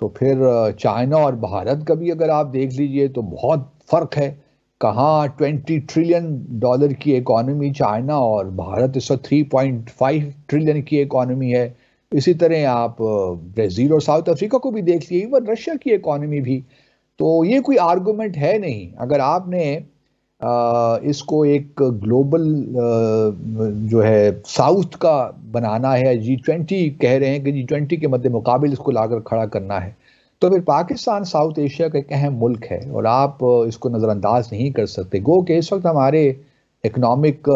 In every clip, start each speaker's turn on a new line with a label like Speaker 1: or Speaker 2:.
Speaker 1: تو پھر چائنا اور بھارت کا بھی اگر آپ دیکھ لیجئے تو بہت فرق ہے. کہاں $20 ٹریلین کی اکانومی چائنا اور بھارت اس وقت 3.5 ٹریلین کی اکانومی ہے. اسی طرح آپ برازیل اور ساؤتھ افریقہ کو بھی دیکھ لیے، ایون رشیا کی اکانومی بھی. تو یہ کوئی آرگومنٹ ہے نہیں. اگر آپ نے اس کو ایک گلوبل جو ہے ساؤتھ کا بنانا ہے، G20 کہہ رہے ہیں کہ G20 کے مد مقابل اس کو لا کر کھڑا کرنا ہے، تو پھر پاکستان ساؤتھ ایشیا کا ایک اہم ملک ہے اور آپ اس کو نظر انداز نہیں کر سکتے. گو کہ اس وقت ہمارے اکنامک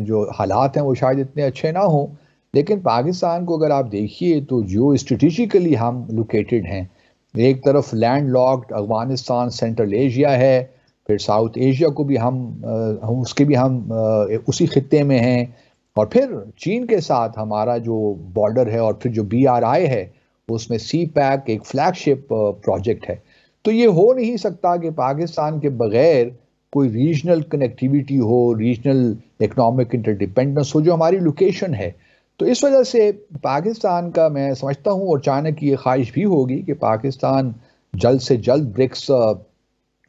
Speaker 1: جو حالات ہیں وہ شاید اتنے اچھے نہ ہوں، لیکن پاکستان کو اگر آپ دیکھیے تو جو اسٹریٹجیکلی ہم لوکیٹڈ ہیں، ایک طرف land locked Afghanistan Central Asia ہے، پھر ساؤتھ ایشیا کو بھی ہم اس کے بھی ہم اسی خطے میں ہیں، اور پھر چین کے ساتھ ہمارا جو بارڈر ہے، اور پھر جو BRI ہے اس میں سی پیک ایک فلیگ شپ پروجیکٹ ہے. تو یہ ہو نہیں سکتا کہ پاکستان کے بغیر کوئی ریجنل کنیکٹیویٹی ہو، ریجنل اکنامک انٹرڈیپینڈنس ہو جو ہماری لوکیشن ہے. تو اس وجہ سے پاکستان کا میں سمجھتا ہوں، اور چائنا کی یہ خواہش بھی ہوگی کہ پاکستان جلد سے جلد برکس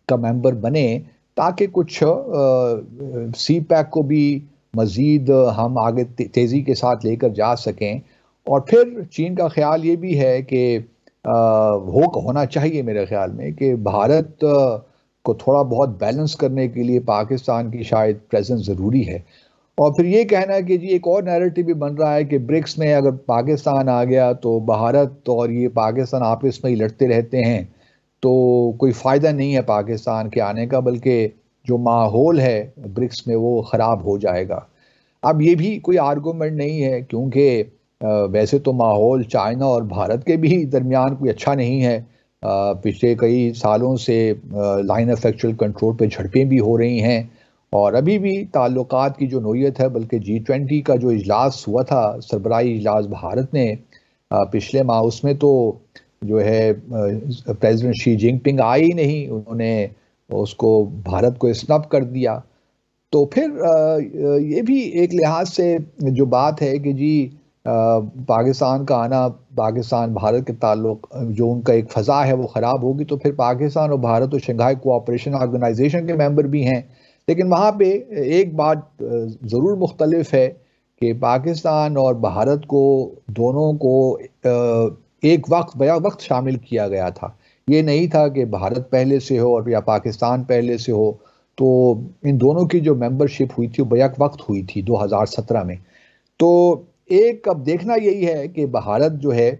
Speaker 1: کا ممبر بنے، تاکہ کچھ سی پیک کو بھی مزید ہم آگے تیزی کے ساتھ لے کر جا سکیں. اور پھر چین کا خیال یہ بھی ہے کہ ہونا چاہیے میرے خیال میں کہ بھارت کو تھوڑا بہت بیلنس کرنے کے لیے پاکستان کی شاید پریزنس ضروری ہے. اور پھر یہ کہنا ہے کہ جی ایک اور نیریٹو بھی بن رہا ہے کہ برکس میں اگر پاکستان آ گیا تو بھارت اور یہ پاکستان آپس میں ہی لڑتے رہتے ہیں، تو کوئی فائدہ نہیں ہے پاکستان کے آنے کا، بلکہ جو ماحول ہے برکس میں وہ خراب ہو جائے گا. اب یہ بھی کوئی آرگومنٹ نہیں ہے، کیونکہ ویسے تو ماحول چائنا اور بھارت کے بھی درمیان کوئی اچھا نہیں ہے. پچھلے کئی سالوں سے لائن آف ایکچوئل کنٹرول پہ جھڑپیں بھی ہو رہی ہیں، اور ابھی بھی تعلقات کی جو نوعیت ہے، بلکہ G20 کا جو اجلاس ہوا تھا، سربراہی اجلاس بھارت نے پچھلے ماہ، اس میں تو جو ہے پریزیڈنٹ شی جن پنگ آئی ہی نہیں، انہوں نے اس کو بھارت کو اسنب کر دیا. تو پھر یہ بھی ایک لحاظ سے جو بات ہے کہ جی پاکستان کا آنا، پاکستان بھارت کے تعلق جو ان کا ایک فضا ہے وہ خراب ہوگی. تو پھر پاکستان اور بھارت تو شنگھائی کوآپریشن آرگنائزیشن کے ممبر بھی ہیں، لیکن وہاں پہ ایک بات ضرور مختلف ہے کہ پاکستان اور بھارت کو دونوں کو ایک وقت بیا وقت شامل کیا گیا تھا. یہ نہیں تھا کہ بھارت پہلے سے ہو اور یا پاکستان پہلے سے ہو. تو ان دونوں کی جو ممبرشپ ہوئی تھی وہ بیک وقت ہوئی تھی 2017 میں. تو ایک اب دیکھنا یہی ہے کہ بھارت جو ہے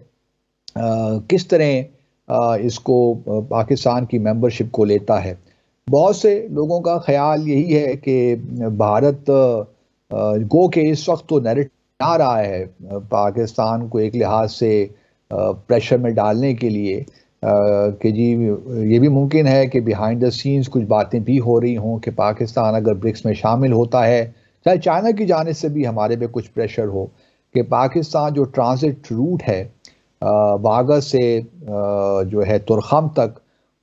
Speaker 1: کس طرح اس کو پاکستان کی ممبرشپ کو لیتا ہے. بہت سے لوگوں کا خیال یہی ہے کہ بھارت گو کہ اس وقت تو نیریٹو آ رہا ہے پاکستان کو ایک لحاظ سے پریشر میں ڈالنے کے لیے کہ جی یہ بھی ممکن ہے کہ بیہائنڈ دا سینز کچھ باتیں بھی ہو رہی ہوں کہ پاکستان اگر برکس میں شامل ہوتا ہے، چاہے چائنا کی جانب سے بھی ہمارے پہ کچھ پریشر ہو، کہ پاکستان جو ٹرانزٹ روٹ ہے واگا سے جو ہے ترخم تک،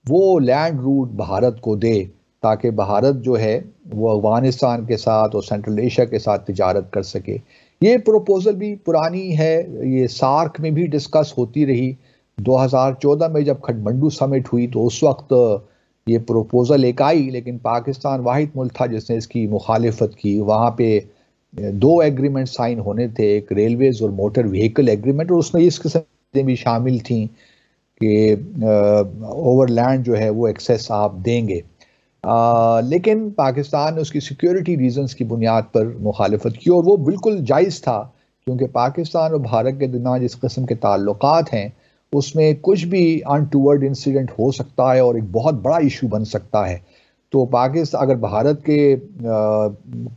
Speaker 1: وہ لینڈ روٹ بھارت کو دے، تاکہ بھارت جو ہے وہ افغانستان کے ساتھ اور سینٹرل ایشیا کے ساتھ تجارت کر سکے. یہ پروپوزل بھی پرانی ہے، یہ سارک میں بھی ڈسکس ہوتی رہی. 2014 میں جب کھٹمنڈو سمٹ ہوئی تو اس وقت یہ پروپوزل ایک آئی، لیکن پاکستان واحد ملک تھا جس نے اس کی مخالفت کی. وہاں پہ 2 ایگریمنٹ سائن ہونے تھے، ایک ریلویز اور موٹر وہیکل ایگریمنٹ، اور اس میں اس قسم بھی شامل تھیں کہ اوور لینڈ جو ہے وہ ایکسیس آپ دیں گے. لیکن پاکستان نے اس کی سیکیورٹی ریزنز کی بنیاد پر مخالفت کی، اور وہ بالکل جائز تھا، کیونکہ پاکستان اور بھارت کے درمیان جس قسم کے تعلقات ہیں اس میں کچھ بھی انٹوورڈ انسیڈنٹ ہو سکتا ہے اور ایک بہت بڑا ایشو بن سکتا ہے. تو پاکستان اگر بھارت کے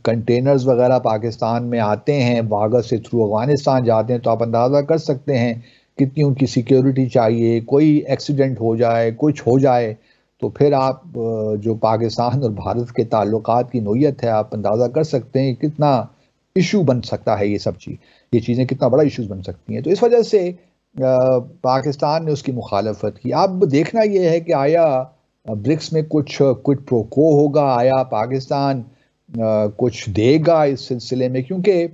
Speaker 1: کنٹینرز وغیرہ پاکستان میں آتے ہیں، واگا سے تھرو افغانستان جاتے ہیں، تو آپ اندازہ کر سکتے ہیں کتنی ان کی سیکیورٹی چاہیے. کوئی ایکسیڈنٹ ہو جائے، کچھ ہو جائے، تو پھر آپ جو پاکستان اور بھارت کے تعلقات کی نوعیت ہے آپ اندازہ کر سکتے ہیں کتنا ایشو بن سکتا ہے. یہ چیزیں کتنا بڑا ایشوز بن سکتی ہیں. تو اس وجہ سے پاکستان نے اس کی مخالفت کی. اب دیکھنا یہ ہے کہ آیا برکس میں کچھ کوئڈ پرو کو ہوگا، آیا پاکستان کچھ دے گا اس سلسلے میں، کیونکہ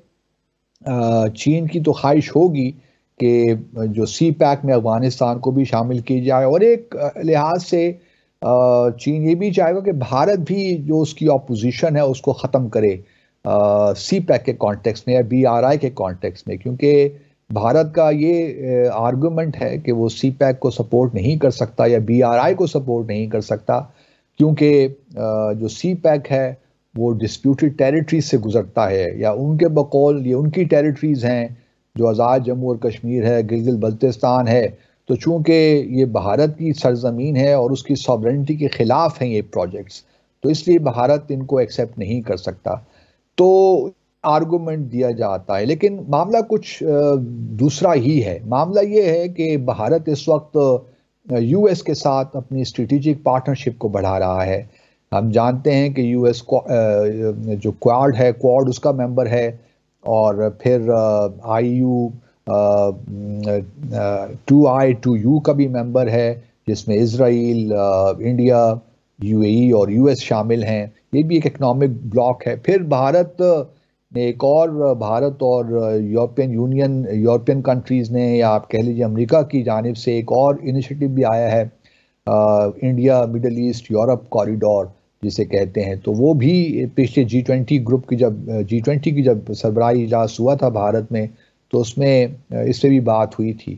Speaker 1: چین کی تو خواہش ہوگی کہ جو سی پیک میں افغانستان کو بھی شامل کی جائے، اور ایک لحاظ سے چین یہ بھی چاہے گا کہ بھارت بھی جو اس کی اپوزیشن ہے اس کو ختم کرے سی پیک کے کانٹیکس میں یا بی آر آئی کے کانٹیکس میں، کیونکہ بھارت کا یہ آرگومنٹ ہے کہ وہ سی پیک کو سپورٹ نہیں کر سکتا یا بی آر آئی کو سپورٹ نہیں کر سکتا، کیونکہ جو سی پیک ہے وہ ڈسپیوٹڈ ٹیریٹریز سے گزرتا ہے، یا ان کے بقول یہ ان کی ٹیریٹریز ہیں جو آزاد جموں اور کشمیر ہے، گلگت بلتستان ہے، تو چونکہ یہ بھارت کی سرزمین ہے اور اس کی سوورنٹی کے خلاف ہیں یہ پروجیکٹس، تو اس لیے بھارت ان کو ایکسیپٹ نہیں کر سکتا، تو آرگومنٹ دیا جاتا ہے۔ لیکن معاملہ کچھ دوسرا ہی ہے۔ معاملہ یہ ہے کہ بھارت اس وقت یو ایس کے ساتھ اپنی اسٹریٹجک پارٹنرشپ کو بڑھا رہا ہے۔ ہم جانتے ہیں کہ یو ایس جو کوارڈ ہے، کوارڈ اس کا ممبر ہے، اور پھر آئی یو 2I2U کا بھی ممبر ہے، جس میں اسرائیل، انڈیا، یو اے ای اور یو ایس شامل ہیں، یہ بھی ایک اکنامک بلاک ہے۔ پھر بھارت نے ایک اور بھارت اور یورپین یونین، یورپین کنٹریز نے، یا آپ کہہ لیجیے امریکہ کی جانب سے ایک اور انیشیٹو بھی آیا ہے، India Middle East Europe corridor جسے کہتے ہیں، تو وہ بھی پچھلے G20 گروپ کی جب G20 کی جب سربراہی اجلاس ہوا تھا بھارت میں، تو اس میں اس سے بھی بات ہوئی تھی۔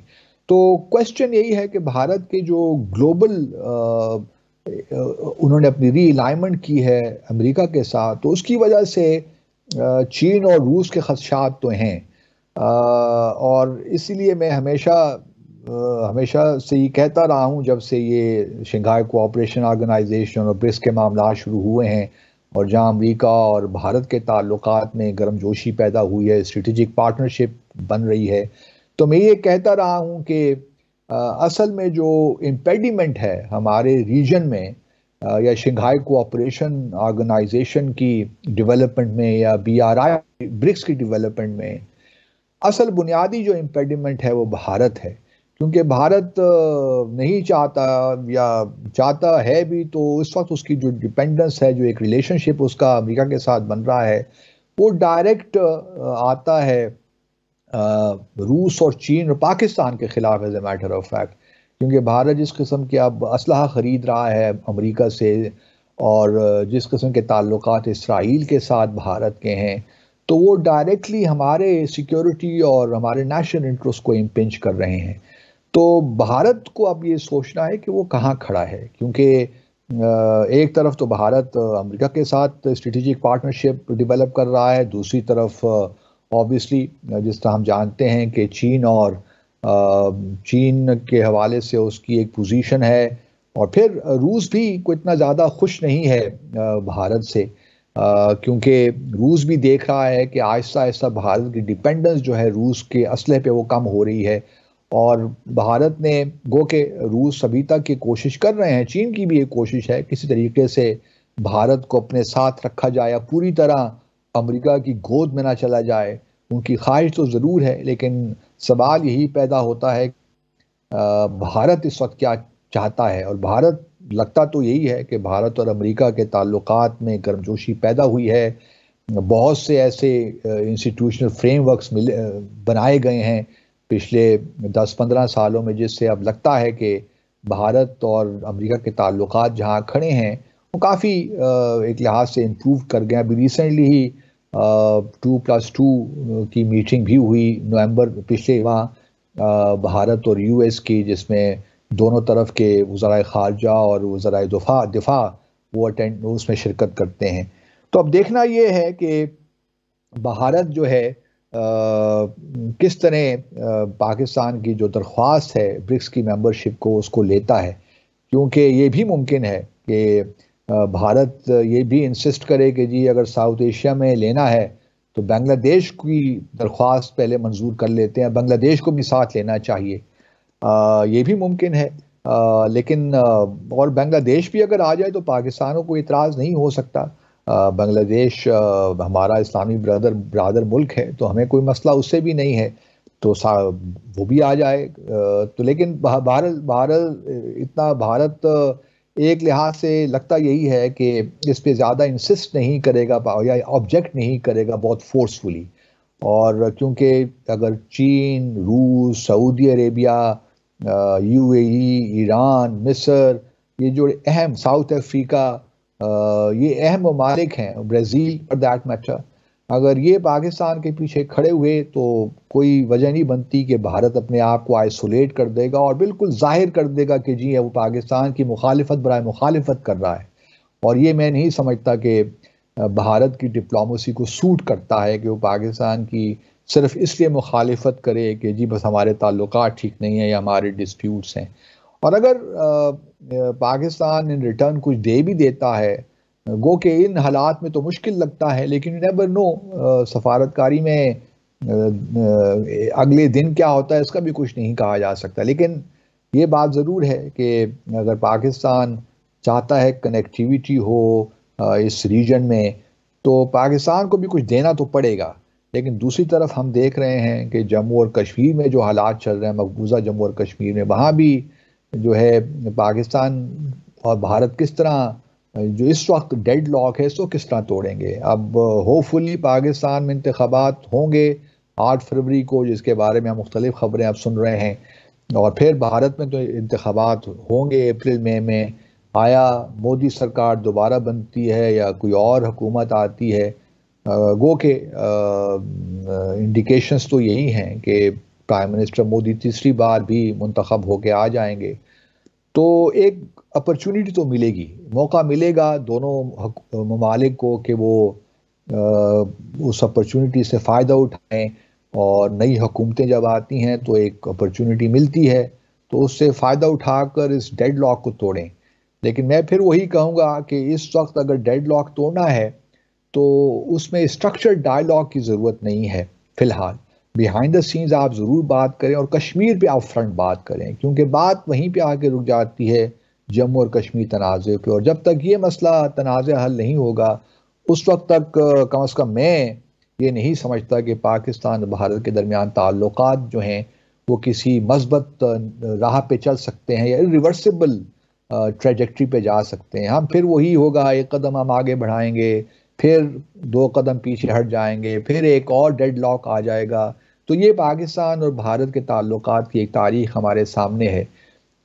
Speaker 1: تو کوشچن یہی ہے کہ بھارت کے جو گلوبل انہوں نے اپنی ری الائنمنٹ کی ہے امریکہ کے ساتھ، تو اس کی وجہ سے چین اور روس کے خدشات تو ہیں، اور اسی لیے میں ہمیشہ سے یہ کہتا رہا ہوں جب سے یہ شنگھائی کوآپریشن آرگنائزیشن اور برکس کے معاملات شروع ہوئے ہیں، اور جہاں امریکہ اور بھارت کے تعلقات میں گرم جوشی پیدا ہوئی ہے، اسٹریٹجک پارٹنرشپ بن رہی ہے، تو میں یہ کہتا رہا ہوں کہ اصل میں جو امپیڈیمنٹ ہے ہمارے ریجن میں یا شنگھائی کوآپریشن آرگنائزیشن کی ڈیولپمنٹ میں یا بی آر آئی برکس کی ڈیولپمنٹ میں، اصل بنیادی جو امپیڈیمنٹ ہے وہ بھارت ہے، کیونکہ بھارت نہیں چاہتا، یا چاہتا ہے بھی تو اس وقت اس کی جو ڈیپینڈنس ہے، جو ایک ریلیشن شپ اس کا امریکہ کے ساتھ بن رہا ہے، وہ ڈائریکٹ آتا ہے روس اور چین اور پاکستان کے خلاف as a matter of fact, کیونکہ بھارت جس قسم کے اب اسلحہ خرید رہا ہے امریکہ سے، اور جس قسم کے تعلقات اسرائیل کے ساتھ بھارت کے ہیں، تو وہ ڈائریکٹلی ہمارے سیکیورٹی اور ہمارے نیشنل انٹرسٹ کو امپنج کر رہے ہیں۔ تو بھارت کو اب یہ سوچنا ہے کہ وہ کہاں کھڑا ہے، کیونکہ ایک طرف تو بھارت امریکہ کے ساتھ اسٹریٹجک پارٹنرشپ ڈیولپ کر رہا ہے، دوسری طرف آبویسلی جس طرح ہم جانتے ہیں کہ چین کے حوالے سے اس کی ایک پوزیشن ہے، اور پھر روس بھی کوئی اتنا زیادہ خوش نہیں ہے بھارت سے، کیونکہ روس بھی دیکھ رہا ہے کہ آہستہ آہستہ بھارت کی ڈیپینڈنس جو ہے روس کے اسلحے پہ وہ کم ہو رہی ہے، اور بھارت نے گو کہ روس ابھی تک یہ کوشش کر رہے ہیں، چین کی بھی ایک کوشش ہے کسی طریقے سے بھارت کو اپنے ساتھ رکھا جائے، پوری طرح امریکہ کی گود میں نہ چلا جائے، ان کی خواہش تو ضرور ہے، لیکن سوال یہی پیدا ہوتا ہے بھارت اس وقت کیا چاہتا ہے، اور بھارت لگتا تو یہی ہے کہ بھارت اور امریکہ کے تعلقات میں گرمجوشی پیدا ہوئی ہے، بہت سے ایسے انسٹیٹیوشنل فریم ورکس بنائے گئے ہیں پچھلے 10-15 سالوں میں، جس سے اب لگتا ہے کہ بھارت اور امریکہ کے تعلقات جہاں کھڑے ہیں وہ کافی ایک لحاظ سے امپروو کر گئے۔ ابھی ریسنٹلی ہی 2+2 کی میٹنگ بھی ہوئی نومبر پچھلے، وہاں بھارت اور یو ایس کی، جس میں دونوں طرف کے وزرائے خارجہ اور وزرائے دفاع وہ اس میں شرکت کرتے ہیں۔ تو اب دیکھنا یہ ہے کہ بھارت جو ہے کس طرح پاکستان کی جو درخواست ہے برکس کی ممبرشپ کو، اس کو لیتا ہے، کیونکہ یہ بھی ممکن ہے کہ بھارت یہ بھی انسسٹ کرے کہ جی اگر ساؤتھ ایشیا میں لینا ہے تو بنگلہ دیش کی درخواست پہلے منظور کر لیتے ہیں، بنگلہ دیش کو بھی ساتھ لینا چاہیے، یہ بھی ممکن ہے، لیکن اور بنگلہ دیش بھی اگر آ جائے تو پاکستانوں کو اعتراض نہیں ہو سکتا، بنگلہ دیش ہمارا اسلامی برادر ملک ہے، تو ہمیں کوئی مسئلہ اس سے بھی نہیں ہے، تو وہ بھی آ جائے، تو لیکن بھارت ایک لحاظ سے لگتا یہی ہے کہ اس پہ زیادہ انسسٹ نہیں کرے گا یا آبجیکٹ نہیں کرے گا بہت فورسفلی، اور کیونکہ اگر چین، روس، سعودی عربیہ، UAE، ایران، مصر، یہ جو اہم ساؤتھ افریقہ، یہ اہم ممالک ہیں، برازیل فار دیٹ میٹر، اگر یہ پاکستان کے پیچھے کھڑے ہوئے تو کوئی وجہ نہیں بنتی کہ بھارت اپنے آپ کو آئسولیٹ کر دے گا اور بالکل ظاہر کر دے گا کہ جی وہ پاکستان کی مخالفت برائے مخالفت کر رہا ہے۔ اور یہ میں نہیں سمجھتا کہ بھارت کی ڈپلومیسی کو سوٹ کرتا ہے کہ وہ پاکستان کی صرف اس لیے مخالفت کرے کہ جی بس ہمارے تعلقات ٹھیک نہیں ہیں یا ہمارے ڈسپیوٹس ہیں۔ اور اگر پاکستان ان ریٹرن کچھ دے بھی دیتا ہے، گو کہ ان حالات میں تو مشکل لگتا ہے، لیکن یو نیور نو، سفارتکاری میں اگلے دن کیا ہوتا ہے اس کا بھی کچھ نہیں کہا جا سکتا۔ لیکن یہ بات ضرور ہے کہ اگر پاکستان چاہتا ہے کنیکٹیویٹی ہو اس ریجن میں، تو پاکستان کو بھی کچھ دینا تو پڑے گا۔ لیکن دوسری طرف ہم دیکھ رہے ہیں کہ جموں اور کشمیر میں جو حالات چل رہے ہیں، مقبوضہ جموں اور کشمیر میں، وہاں بھی جو ہے پاکستان اور بھارت کس طرح جو اس وقت ڈیڈ لاک ہے اس کو کس طرح توڑیں گے۔ اب ہوپ فلی پاکستان میں انتخابات ہوں گے 8 فروری کو، جس کے بارے میں ہم مختلف خبریں اب سن رہے ہیں، اور پھر بھارت میں تو انتخابات ہوں گے اپریل میں۔ آیا مودی سرکار دوبارہ بنتی ہے یا کوئی اور حکومت آتی ہے، گو کہ انڈیکیشنز تو یہی ہیں کہ پرائم منسٹر مودی تیسری بار بھی منتخب ہو کے آ جائیں گے، تو ایک اپرچونٹی تو ملے گی، موقع ملے گا دونوں ممالک کو کہ وہ اس اپرچونٹی سے فائدہ اٹھائیں، اور نئی حکومتیں جب آتی ہیں تو ایک اپرچونٹی ملتی ہے تو اس سے فائدہ اٹھا کر اس ڈیڈ لاک کو توڑیں۔ لیکن میں پھر وہی کہوں گا کہ اس وقت اگر ڈیڈ لاک توڑنا ہے تو اس میں اسٹرکچر ڈائیلاگ کی ضرورت نہیں ہے فی الحال۔ بیہائنڈ دا سینز آپ ضرور بات کریں، اور کشمیر پہ آپ فرنٹ بات کریں، کیونکہ بات وہیں پہ آ کے رک جاتی ہے جموں اور کشمیر تنازع پہ، اور جب تک یہ مسئلہ تنازع حل نہیں ہوگا اس وقت تک کم از کم میں یہ نہیں سمجھتا کہ پاکستان اور بھارت کے درمیان تعلقات جو ہیں وہ کسی مثبت راہ پہ چل سکتے ہیں یا ریورسیبل ٹریجیکٹری پہ جا سکتے ہیں۔ ہم پھر وہی ہوگا، ایک قدم ہم آگے بڑھائیں گے، پھر 2 قدم پیچھے ہٹ جائیں گے، پھر ایک اور ڈیڈ لاک آ جائے گا۔ تو یہ پاکستان اور بھارت کے تعلقات کی ایک تاریخ ہمارے سامنے ہے۔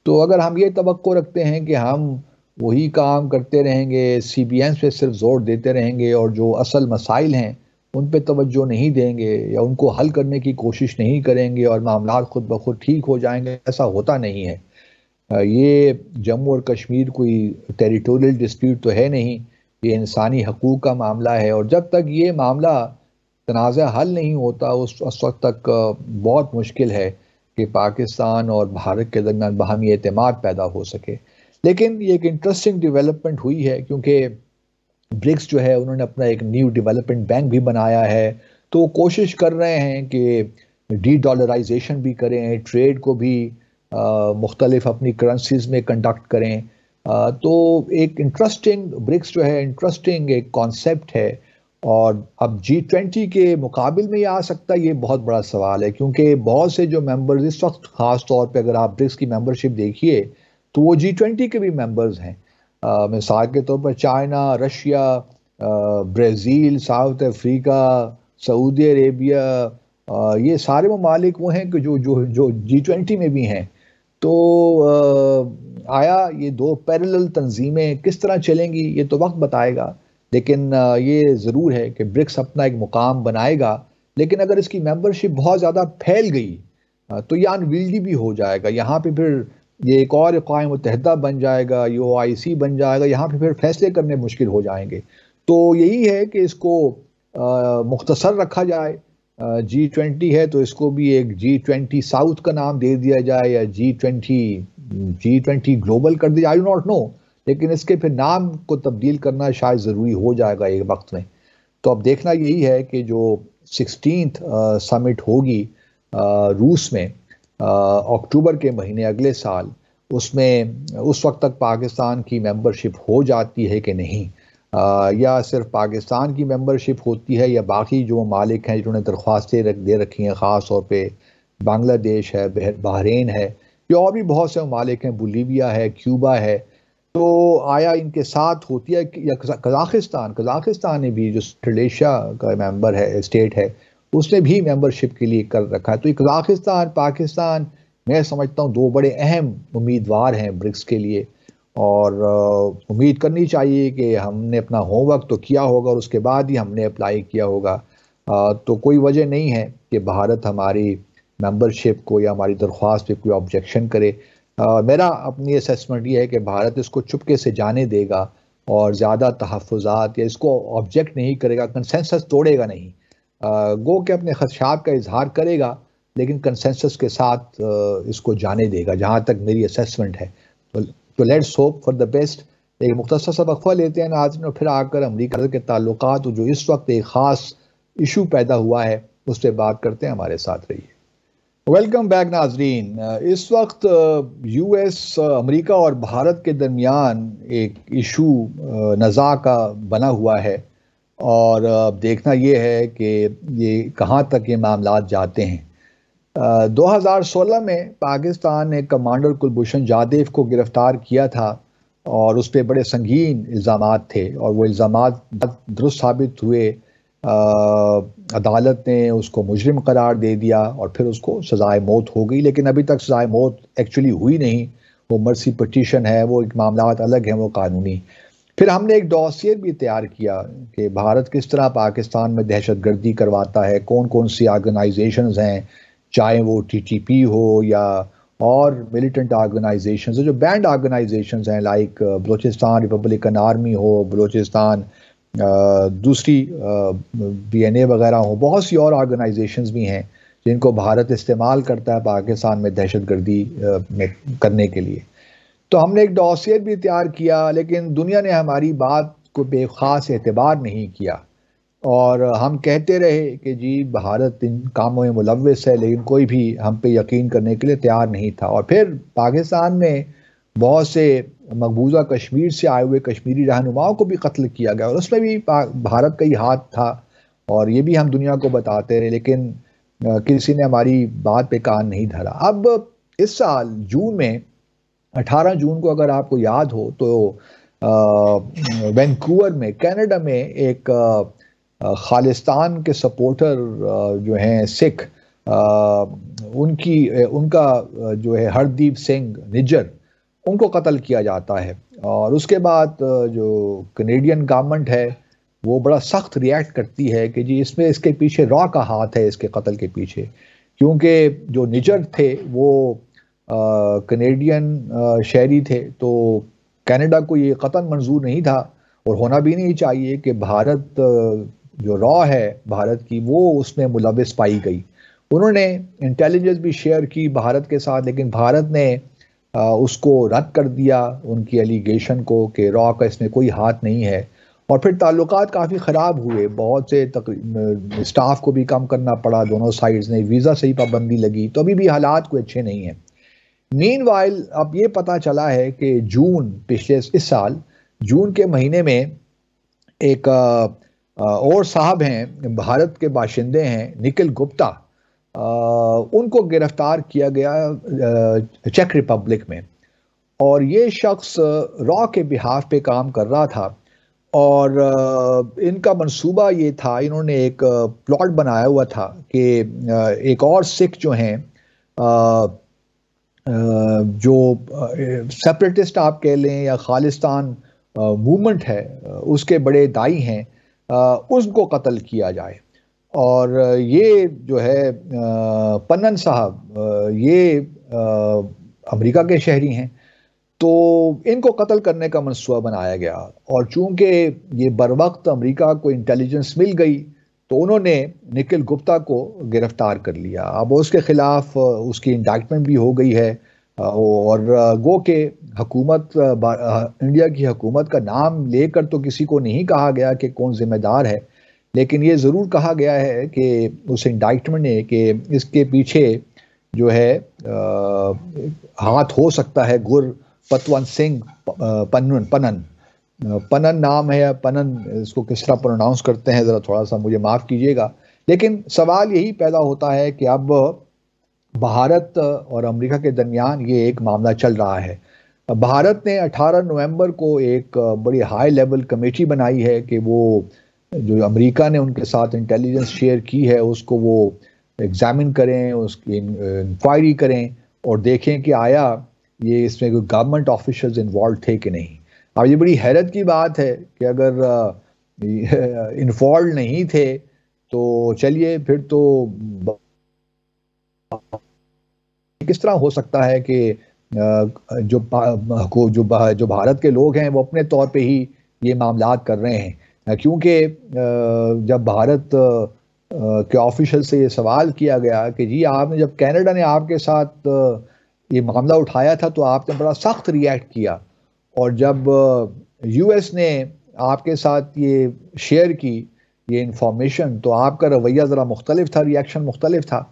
Speaker 1: تو اگر ہم یہ توقع رکھتے ہیں کہ ہم وہی کام کرتے رہیں گے، CBN پہ صرف زور دیتے رہیں گے اور جو اصل مسائل ہیں ان پہ توجہ نہیں دیں گے یا ان کو حل کرنے کی کوشش نہیں کریں گے اور معاملات خود بخود ٹھیک ہو جائیں گے، ایسا ہوتا نہیں ہے۔ یہ جموں اور کشمیر کوئی ٹیریٹوریل ڈسپیوٹ تو ہے نہیں، یہ انسانی حقوق کا معاملہ ہے، اور جب تک یہ معاملہ تنازع حل نہیں ہوتا اس وقت تک بہت مشکل ہے کہ پاکستان اور بھارت کے درمیان باہمی اعتماد پیدا ہو سکے۔ لیکن یہ ایک انٹرسٹنگ ڈیولپمنٹ ہوئی ہے، کیونکہ برکس جو ہے انہوں نے اپنا ایک نیو ڈیولپمنٹ بینک بھی بنایا ہے، تو وہ کوشش کر رہے ہیں کہ ڈی ڈالرائزیشن بھی کریں، ٹریڈ کو بھی مختلف اپنی کرنسیز میں کنڈکٹ کریں۔ تو ایک انٹرسٹنگ برکس جو ہے، انٹرسٹنگ ایک کانسیپٹ ہے، اور اب G20 کے مقابل میں یہ آ سکتا ہے، یہ بہت بڑا سوال ہے، کیونکہ بہت سے جو ممبرز اس وقت، خاص طور پہ اگر آپ برکس کی ممبرشپ دیکھیے تو وہ G20 کے بھی ممبرز ہیں۔ مثال کے طور پر China, Russia, Brazil, South Africa, Saudi Arabia, یہ سارے ممالک وہ ہیں کہ جو G20 میں بھی ہیں۔ تو آیا یہ 2 پیرلل تنظیمیں کس طرح چلیں گی یہ تو وقت بتائے گا، لیکن یہ ضرور ہے کہ برکس اپنا ایک مقام بنائے گا، لیکن اگر اس کی ممبرشپ بہت زیادہ پھیل گئی تو یہ انویلڈی بھی ہو جائے گا، یہاں پہ پھر یہ ایک اور اقوام متحدہ بن جائے گا، UOIC بن جائے گا، یہاں پہ پھر فیصلے کرنے مشکل ہو جائیں گے۔ تو یہی ہے کہ اس کو مختصر رکھا جائے، G20 ہے تو اس کو بھی ایک G20 ساؤتھ کا نام دے دیا جائے یا G20 گلوبل کر دیا، I do not know، لیکن اس کے پھر نام کو تبدیل کرنا شاید ضروری ہو جائے گا ایک وقت میں۔ تو اب دیکھنا یہی ہے کہ جو 16th سمٹ ہوگی روس میں اکتوبر کے مہینے اگلے سال، اس میں اس وقت تک پاکستان کی ممبرشپ ہو جاتی ہے کہ نہیں، یا صرف پاکستان کی ممبرشپ ہوتی ہے یا باقی جو ممالک ہیں جنہوں نے درخواستیں دے رکھی ہیں، خاص طور پہ بنگلہ دیش ہے، بحرین ہے، یا اور بھی بہت سے ممالک ہیں، بولیویا ہے، کیوبا ہے، تو آیا ان کے ساتھ ہوتی ہے یا قزاقستان نے بھی جو سنٹرل ایشیا کا ممبر ہے، اسٹیٹ ہے، اس نے بھی ممبرشپ کے لیے کر رکھا ہے. تو قزاقستان، پاکستان میں سمجھتا ہوں دو بڑے اہم امیدوار ہیں برکس کے لیے، اور امید کرنی چاہیے کہ ہم نے اپنا ہوم ورک تو کیا ہوگا اور اس کے بعد ہی ہم نے اپلائی کیا ہوگا. تو کوئی وجہ نہیں ہے کہ بھارت ہماری ممبرشپ کو یا ہماری درخواست پہ کوئی آبجیکشن کرے. میرا اپنی اسیسمنٹ یہ ہے کہ بھارت اس کو چپکے سے جانے دے گا اور زیادہ تحفظات یا اس کو آبجیکٹ نہیں کرے گا، کنسنسس توڑے گا نہیں. گو کہ اپنے خدشات کا اظہار کرے گا لیکن کنسنسس کے ساتھ اس کو جانے دے گا، جہاں تک میری اسیسمنٹ ہے. تو let's hope for the best. ایک مختصر سا وقفہ لیتے ہیں ناظرین، اور پھر آ کر امریکہ کے تعلقات جو اس وقت ایک خاص ایشو پیدا ہوا ہے اس پہ بات کرتے ہیں. ہمارے ساتھ رہیے. ویلکم بیک ناظرین. اس وقت یو ایس، امریکہ اور بھارت کے درمیان ایک ایشو نزاع کا بنا ہوا ہے، اور اب دیکھنا یہ ہے کہ یہ کہاں تک یہ معاملات جاتے ہیں. 2016 میں پاکستان نے کمانڈر کلبھوشن جادیو کو گرفتار کیا تھا، اور اس پہ بڑے سنگین الزامات تھے، اور وہ الزامات درست ثابت ہوئے. عدالت نے اس کو مجرم قرار دے دیا اور پھر اس کو سزائے موت ہو گئی، لیکن ابھی تک سزائے موت ایکچولی ہوئی نہیں. وہ مرسی پٹیشن ہے، وہ ایک معاملات الگ ہیں، وہ قانونی. پھر ہم نے ایک ڈوسیئر بھی تیار کیا کہ بھارت کس طرح پاکستان میں دہشت گردی کرواتا ہے، کون کون سی آرگنائزیشنز ہیں، چاہے وہ ٹی ٹی پی ہو یا اور ملیٹنٹ آرگنائزیشنز جو بینڈ آرگنائزیشنز ہیں، لائک بلوچستان ریپبلکن آرمی ہو، بلوچستان دوسری بی این اے وغیرہ ہوں، بہت سی اور آرگنائزیشنز بھی ہیں جن کو بھارت استعمال کرتا ہے پاکستان میں دہشت گردی میں کرنے کے لیے. تو ہم نے ایک ڈوسیئر بھی تیار کیا، لیکن دنیا نے ہماری بات کو بے خاص اعتبار نہیں کیا، اور ہم کہتے رہے کہ جی بھارت ان کاموں میں ملوث ہے، لیکن کوئی بھی ہم پہ یقین کرنے کے لیے تیار نہیں تھا. اور پھر پاکستان میں بہت سے مقبوضہ کشمیر سے آئے ہوئے کشمیری رہنماؤں کو بھی قتل کیا گیا، اور اس میں بھی بھارت کا ہی ہاتھ تھا، اور یہ بھی ہم دنیا کو بتاتے رہے، لیکن کسی نے ہماری بات پہ کان نہیں دھرا. اب اس سال جون میں 18 جون کو اگر آپ کو یاد ہو تو وینکوور میں کینیڈا میں ایک خالستان کے سپورٹر جو ہیں سکھ، ان کا جو ہے ہردیپ سنگھ نجر، ان کو قتل کیا جاتا ہے. اور اس کے بعد جو کینیڈین گورنمنٹ ہے وہ بڑا سخت ریئیکٹ کرتی ہے کہ جی اس کے پیچھے را کا ہاتھ ہے، اس کے قتل کے پیچھے، کیونکہ جو نجر تھے وہ کینیڈین شہری تھے. تو کینیڈا کو یہ قطعاً منظور نہیں تھا، اور ہونا بھی نہیں چاہیے کہ بھارت جو را ہے بھارت کی وہ اس میں ملوث پائی گئی. انہوں نے انٹیلیجنس بھی شیئر کی بھارت کے ساتھ، لیکن بھارت نے اس کو رد کر دیا، ان کی ایلیگیشن کو کہ را کا اس میں کوئی ہاتھ نہیں ہے. اور پھر تعلقات کافی خراب ہوئے، بہت سے اسٹاف کو بھی کم کرنا پڑا دونوں سائڈز نے، ویزا سے ہی پابندی لگی. تو ابھی بھی حالات کوئی اچھے نہیں ہیں. مین وائل اب یہ پتا چلا ہے کہ اس سال جون کے مہینے میں ایک اور صاحب ہیں، بھارت کے باشندے ہیں، نکھل گپتا، ان کو گرفتار کیا گیا چیک ریپبلک میں. اور یہ شخص را کے بہاف پہ کام کر رہا تھا، اور ان کا منصوبہ یہ تھا، انہوں نے ایک پلاٹ بنایا ہوا تھا کہ ایک اور سکھ جو ہیں جو سیپریٹسٹ آپ کہہ لیں یا خالستان موومنٹ ہے اس کے بڑے دائی ہیں، اس کو قتل کیا جائے. اور یہ جو ہے پنن صاحب یہ امریکہ کے شہری ہیں، تو ان کو قتل کرنے کا منصوبہ بنایا گیا. اور چونکہ یہ بروقت امریکہ کو انٹیلیجنس مل گئی تو انہوں نے نکھل گپتا کو گرفتار کر لیا. اب اس کے خلاف اس کی انڈائٹمنٹ بھی ہو گئی ہے، اور گو کہ حکومت انڈیا کی حکومت کا نام لے کر تو کسی کو نہیں کہا گیا کہ کون ذمہ دار ہے، لیکن یہ ضرور کہا گیا ہے کہ اس انڈائٹمنٹ نے کہ اس کے پیچھے جو ہے ہاتھ ہو سکتا ہے گر پتونت سنگھ پنن نام ہے، یا پنن اس کو کس طرح پروناؤنس کرتے ہیں ذرا تھوڑا سا مجھے معاف کیجیے گا. لیکن سوال یہی پیدا ہوتا ہے کہ اب بھارت اور امریکہ کے درمیان یہ ایک معاملہ چل رہا ہے. بھارت نے 18 نومبر کو ایک بڑی ہائی لیول کمیٹی بنائی ہے کہ وہ جو امریکہ نے ان کے ساتھ انٹیلیجنس شیئر کی ہے اس کو وہ ایگزامن کریں، اس کی انکوائری کریں اور دیکھیں کہ آیا یہ اس میں کوئی گورنمنٹ آفیشلز انوالو تھے کہ نہیں۔ اب یہ بڑی حیرت کی بات ہے کہ اگر انوالو نہیں تھے تو چلیے پھر تو کس طرح ہو سکتا ہے کہ جو بھارت کے لوگ ہیں وہ اپنے طور پہ ہی یہ معاملات کر رہے ہیں، کیونکہ جب بھارت کے آفیشل سے یہ سوال کیا گیا کہ جی آپ نے، جب کینیڈا نے آپ کے ساتھ یہ معاملہ اٹھایا تھا تو آپ نے بڑا سخت ریئیکٹ کیا، اور جب یو ایس نے آپ کے ساتھ یہ شیئر کی یہ انفارمیشن تو آپ کا رویہ ذرا مختلف تھا، ریئیکشن مختلف تھا۔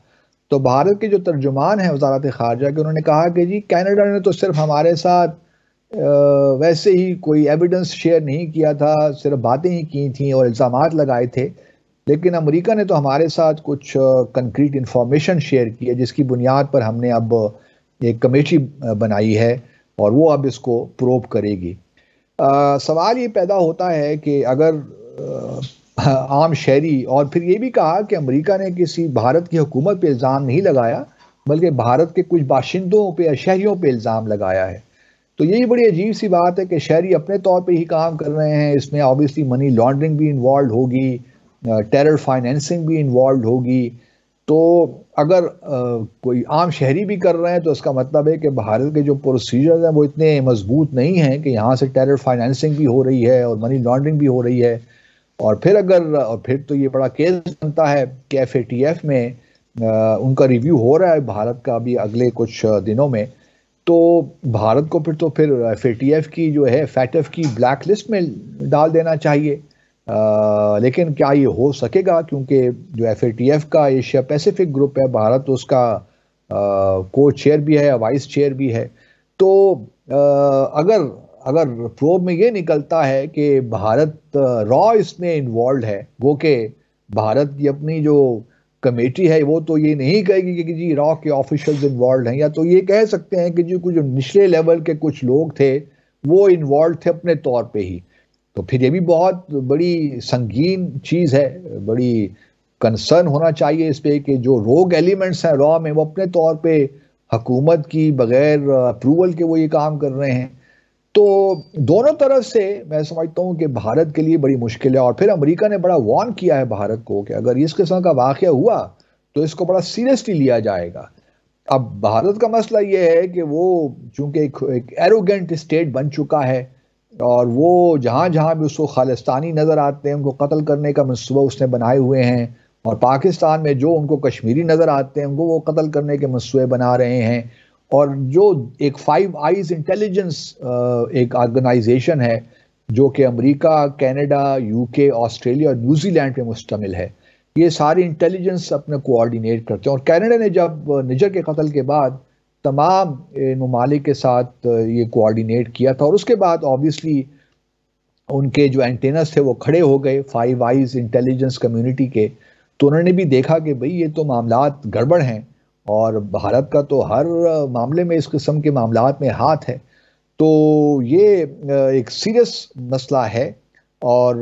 Speaker 1: تو بھارت کے جو ترجمان ہیں وزارت خارجہ کے، انہوں نے کہا کہ جی کینیڈا نے تو صرف ہمارے ساتھ ویسے ہی کوئی ایویڈنس شیئر نہیں کیا تھا، صرف باتیں ہی کی تھیں اور الزامات لگائے تھے، لیکن امریکہ نے تو ہمارے ساتھ کچھ کنکریٹ انفارمیشن شیئر کی ہے جس کی بنیاد پر ہم نے اب ایک کمیٹی بنائی ہے اور وہ اب اس کو پروب کرے گی۔ سوال یہ پیدا ہوتا ہے کہ اگر عام شہری، اور پھر یہ بھی کہا کہ امریکہ نے کسی بھارت کی حکومت پہ الزام نہیں لگایا بلکہ بھارت کے کچھ باشندوں پہ یا شہریوں پہ الزام لگایا ہے، تو یہی بڑی عجیب سی بات ہے کہ شہری اپنے طور پہ ہی کام کر رہے ہیں، اس میں آبویسلی منی لانڈرنگ بھی انوالوڈ ہوگی، ٹیرر فائنینسنگ بھی انوالوڈ ہوگی، تو اگر کوئی عام شہری بھی کر رہے ہیں تو اس کا مطلب ہے کہ بھارت کے جو پروسیجرز ہیں وہ اتنے مضبوط نہیں ہیں کہ یہاں سے ٹیرر فائنینسنگ بھی ہو رہی ہے اور منی لانڈرنگ بھی ہو رہی ہے، اور پھر تو یہ بڑا کیس بنتا ہے کہ ایف اے ٹی ایف میں ان کا ریویو ہو رہا ہے بھارت کا بھی اگلے کچھ دنوں میں، تو بھارت کو پھر ایف اے ٹی ایف کی جو ہے فیٹف کی بلیک لسٹ میں ڈال دینا چاہیے، لیکن کیا یہ ہو سکے گا؟ کیونکہ جو ایف اے ٹی ایف کا ایشیا پیسیفک گروپ ہے، بھارت اس کا کو چیئر بھی ہے، وائس چیئر بھی ہے، تو اگر پروب میں یہ نکلتا ہے کہ بھارت را اس میں انوالوڈ ہے، وہ کہ بھارت کی اپنی جو کمیٹی ہے وہ تو یہ نہیں کہے گی کہ جی را کے آفیشلز انوالوڈ ہیں، یا تو یہ کہہ سکتے ہیں کہ جی کچھ نچلے لیول کے کچھ لوگ تھے وہ انوالوڈ تھے اپنے طور پہ ہی، تو پھر یہ بھی بہت بڑی سنگین چیز ہے، بڑی کنسرن ہونا چاہیے اس پہ کہ جو روگ ایلیمنٹس ہیں را میں وہ اپنے طور پہ حکومت کی بغیر اپروول کے وہ یہ کام کر رہے ہیں، تو دونوں طرف سے میں سمجھتا ہوں کہ بھارت کے لیے بڑی مشکل ہے، اور پھر امریکہ نے بڑا وارن کیا ہے بھارت کو کہ اگر اس قسم کا واقعہ ہوا تو اس کو بڑا سیریسلی لیا جائے گا۔ اب بھارت کا مسئلہ یہ ہے کہ وہ چونکہ ایک ایروگنٹ اسٹیٹ بن چکا ہے، اور وہ جہاں جہاں بھی اس کو خالستانی نظر آتے ہیں ان کو قتل کرنے کا منصوبہ اس نے بنائے ہوئے ہیں، اور پاکستان میں جو ان کو کشمیری نظر آتے ہیں ان کو وہ قتل کرنے کے منصوبے بنا رہے ہیں، اور جو ایک فائیو آئیز انٹیلیجنس ایک آرگنائزیشن ہے جو کہ امریکہ، کینیڈا، یو کے، آسٹریلیا اور نیوزی لینڈ پہ مشتمل ہے، یہ ساری انٹیلیجنس اپنے کوآرڈینیٹ کرتے ہیں، اور کینیڈا نے جب نجر کے قتل کے بعد تمام ممالک کے ساتھ یہ کوآرڈینیٹ کیا تھا، اور اس کے بعد آبویسلی ان کے جو اینٹینس تھے وہ کھڑے ہو گئے فائیو آئیز انٹیلیجنس کمیونٹی کے، تو انہوں نے بھی دیکھا کہ بھئی یہ تو معاملات گڑبڑ ہیں، اور بھارت کا تو ہر معاملے میں اس قسم کے معاملات میں ہاتھ ہے، تو یہ ایک سیریس مسئلہ ہے، اور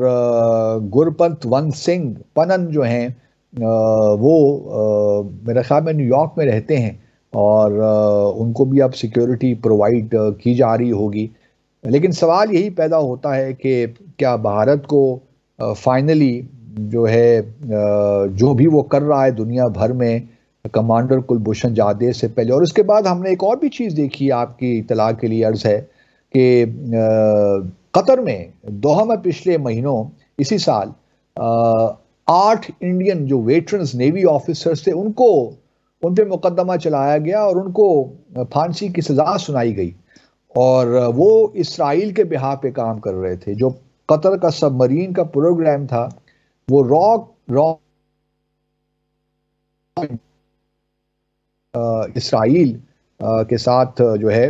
Speaker 1: گرپنت ون سنگھ پنن جو ہیں وہ میرے خیال میں نیو یارک میں رہتے ہیں، اور ان کو بھی اب سیکیورٹی پرووائڈ کی جا رہی ہوگی، لیکن سوال یہی پیدا ہوتا ہے کہ کیا بھارت کو فائنلی جو ہے جو بھی وہ کر رہا ہے دنیا بھر میں کمانڈر کلبھوشن جادیو سے پہلے، اور اس کے بعد ہم نے ایک اور بھی چیز دیکھی، آپ کی اطلاع کے لیے عرض ہے کہ قطر میں دوحہ میں پچھلے مہینوں اسی سال 8 انڈین جو ویٹرنز نیوی آفیسرز تھے ان پہ مقدمہ چلایا گیا اور ان کو پھانسی کی سزا سنائی گئی، اور وہ اسرائیل کے بہا پہ کام کر رہے تھے، جو قطر کا سب مرین کا پروگرام تھا وہ اسرائیل کے ساتھ جو ہے